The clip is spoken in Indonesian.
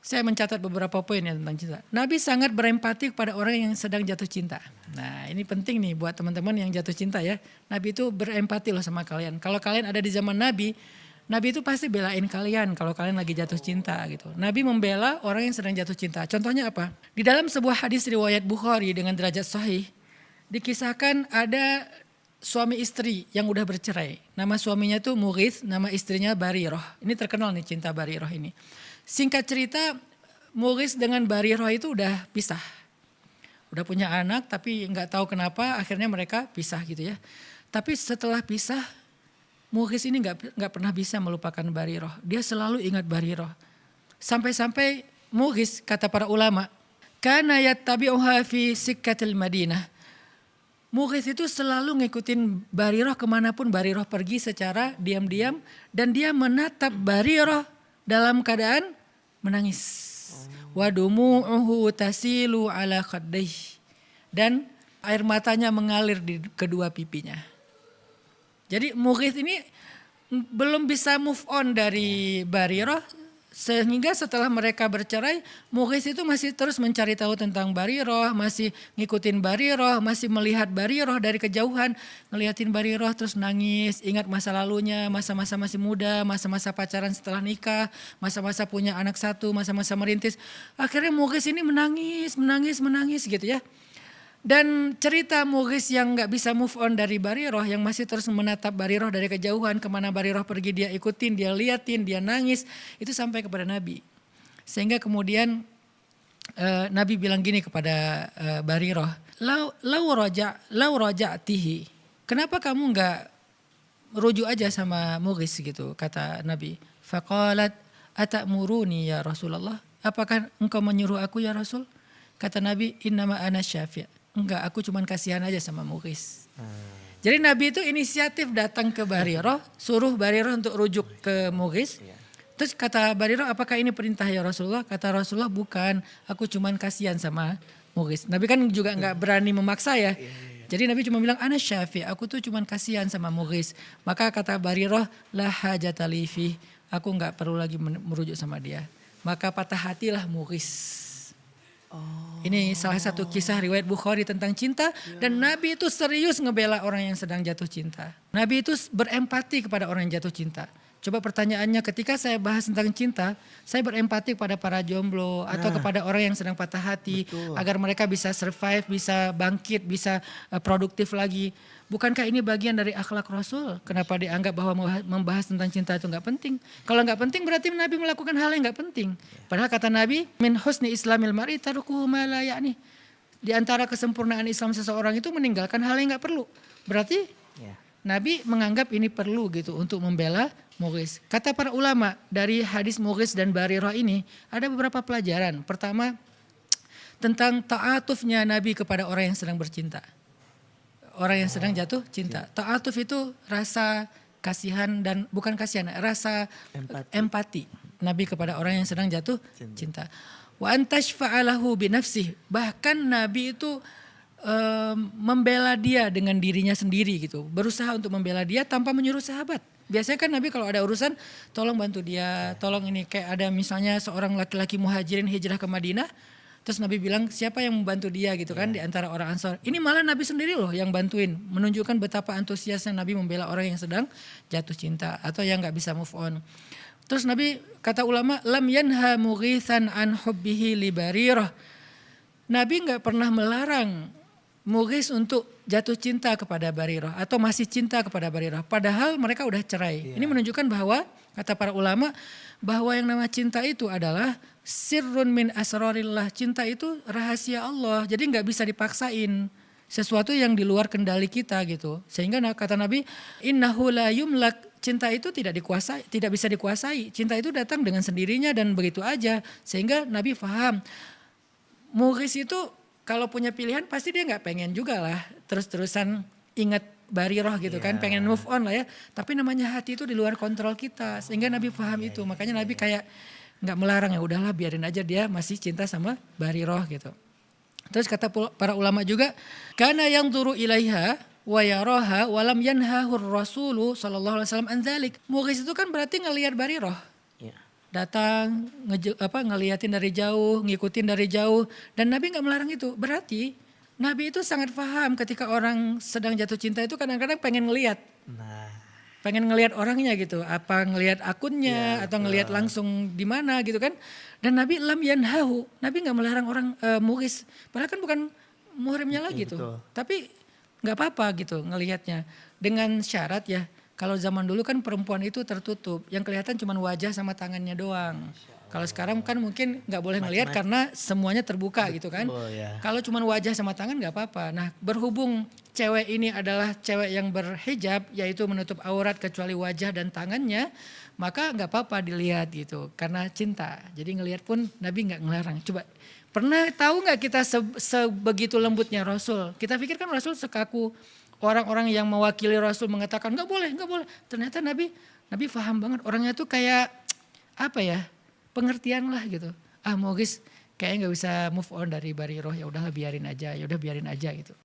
Saya mencatat beberapa poin ya tentang cinta. Nabi sangat berempati kepada orang yang sedang jatuh cinta. Nah ini penting nih buat teman-teman yang jatuh cinta ya. Nabi itu berempati loh sama kalian. Kalau kalian ada di zaman Nabi, Nabi itu pasti belain kalian kalau kalian lagi jatuh cinta gitu. Nabi membela orang yang sedang jatuh cinta. Contohnya apa? Di dalam sebuah hadis riwayat Bukhari dengan derajat sahih, dikisahkan ada suami istri yang udah bercerai. Nama suaminya tuh Mughith, nama istrinya Barirah. Ini terkenal nih cinta Barirah ini. Singkat cerita, Mughith dengan Barirah itu udah pisah. Udah punya anak tapi nggak tahu kenapa akhirnya mereka pisah gitu ya. Tapi setelah pisah, Mughith ini nggak pernah bisa melupakan Barirah. Dia selalu ingat Barirah. Sampai-sampai Mughith kata para ulama, kana yattabi'uha fi sikkatil Madinah. Mughith itu selalu ngikutin Barirah kemanapun Barirah pergi secara diam-diam. Dan dia menatap Barirah dalam keadaan menangis. Wa dumu'uhu tasilu ala khaddayh. Dan air matanya mengalir di kedua pipinya. Jadi Mughith ini belum bisa move on dari Barirah. Sehingga setelah mereka bercerai, Mughith itu masih terus mencari tahu tentang Barirah, masih ngikutin Barirah, masih melihat Barirah dari kejauhan, ngeliatin Barirah terus nangis, ingat masa lalunya, masa-masa masih muda, masa-masa pacaran setelah nikah, masa-masa punya anak satu, masa-masa merintis. Akhirnya Mughith ini menangis gitu ya. Dan cerita Mughith yang gak bisa move on dari Barirah, yang masih terus menatap Barirah dari kejauhan, kemana Barirah pergi dia ikutin, dia liatin, dia nangis, itu sampai kepada Nabi. Sehingga kemudian Nabi bilang gini kepada Barirah, lau raja'tihi, kenapa kamu gak rujuk aja sama Mughith gitu, kata Nabi. Faqalat atamuruni ya Rasulullah, apakah engkau menyuruh aku ya Rasul? Kata Nabi, innama ana syafi'. Enggak, aku cuman kasihan aja sama Mughith. Jadi Nabi itu inisiatif datang ke Barirah, suruh Barirah untuk rujuk ke Mughith. Terus kata Barirah, apakah ini perintah ya Rasulullah? Kata Rasulullah, bukan, aku cuman kasihan sama Mughith. Nabi kan juga enggak berani memaksa ya. Jadi Nabi cuma bilang, ana syafi', aku tuh cuman kasihan sama Mughith. Maka kata Barirah, la hajatali fih, aku enggak perlu lagi merujuk sama dia. Maka patah hatilah Mughith. Ini salah satu kisah riwayat Bukhari tentang cinta. Dan Nabi itu serius ngebela orang yang sedang jatuh cinta. Nabi itu berempati kepada orang yang jatuh cinta. Coba pertanyaannya, ketika saya bahas tentang cinta, saya berempati kepada para jomblo atau kepada orang yang sedang patah hati. Betul. Agar mereka bisa survive, bisa bangkit, bisa produktif lagi. Bukankah ini bagian dari akhlak Rasul? Kenapa dianggap bahwa membahas tentang cinta itu gak penting? Kalau gak penting berarti Nabi melakukan hal yang gak penting. Padahal kata Nabi, min husni islamil mar'i tarukuhu ma la ya'ni. Di antara kesempurnaan Islam seseorang itu meninggalkan hal yang gak perlu. Berarti Nabi menganggap ini perlu gitu untuk membela Mughith. Kata para ulama, dari hadis Mughith dan Barirah ini ada beberapa pelajaran. Pertama, tentang ta'atufnya Nabi kepada orang yang sedang bercinta. Orang yang sedang jatuh cinta. Ta'atuf itu rasa kasihan dan bukan kasihan, rasa empati Nabi kepada orang yang sedang jatuh cinta. Wa antashfa'alahu binafsih. Bahkan Nabi itu membela dia dengan dirinya sendiri gitu. Berusaha untuk membela dia tanpa menyuruh sahabat. Biasanya kan Nabi kalau ada urusan, tolong bantu dia, tolong ini. Kayak ada misalnya seorang laki-laki muhajirin hijrah ke Madinah. Terus Nabi bilang siapa yang membantu dia gitu kan di antara orang Ansor. Ini malah Nabi sendiri loh yang bantuin. Menunjukkan betapa antusiasnya Nabi membela orang yang sedang jatuh cinta. Atau yang gak bisa move on. Terus Nabi kata ulama, lam yanha Mughithan an hubbihi li Barirah. Nabi gak pernah melarang Mughith untuk jatuh cinta kepada Barirah. Atau masih cinta kepada Barirah. Padahal mereka udah cerai. Ini menunjukkan bahwa kata para ulama bahwa yang nama cinta itu adalah sirrun min asrarillah. Cinta itu rahasia Allah. Jadi gak bisa dipaksain. Sesuatu yang di luar kendali kita gitu. Sehingga kata Nabi, innahu la yumlak. Cinta itu tidak bisa dikuasai. Cinta itu datang dengan sendirinya dan begitu aja. Sehingga Nabi faham. Mughith itu kalau punya pilihan pasti dia gak pengen juga lah. Terus-terusan ingat Barirah gitu kan. Pengen move on lah ya. Tapi namanya hati itu di luar kontrol kita. Sehingga Nabi faham itu. Makanya Nabi kayak gak melarang, ya udahlah biarin aja dia masih cinta sama Barirah gitu. Terus kata para ulama juga, kana yang turu ilaiha wa yaraha wa lam yanhahur rasulu sallallahu alaihi wasallam an dzalik. Mughith itu kan berarti ngelihat Barirah. datang ngeliatin dari jauh, ngikutin dari jauh, dan Nabi nggak melarang itu. Berarti Nabi itu sangat paham ketika orang sedang jatuh cinta itu kadang-kadang pengen ngeliat. Nah, Pengen ngelihat orangnya gitu, apa ngelihat akunnya atau ngelihat langsung di mana gitu kan. Dan Nabi lam yanhahu, Nabi nggak melarang orang muhris, padahal kan bukan muhrimnya lagi tuh. betul. Tapi nggak apa-apa gitu ngelihatnya dengan syarat ya. Kalau zaman dulu kan perempuan itu tertutup, yang kelihatan cuma wajah sama tangannya doang. Kalau sekarang kan mungkin nggak boleh ngelihat karena semuanya terbuka gitu kan. Ya. Kalau cuma wajah sama tangan nggak apa-apa. Nah berhubung cewek ini adalah cewek yang berhijab, yaitu menutup aurat kecuali wajah dan tangannya, maka nggak apa-apa dilihat gitu karena cinta. Jadi ngelihat pun Nabi nggak ngelarang. Coba pernah tahu nggak kita sebegitu lembutnya Rasul? Kita pikir kan Rasul sekaku orang-orang yang mewakili Rasul mengatakan nggak boleh, nggak boleh. Ternyata Nabi paham banget, orangnya tuh kayak apa ya? Pengertian lah gitu. Mughis kayaknya nggak bisa move on dari Bariroh, ya udahlah biarin aja, ya udah biarin aja gitu.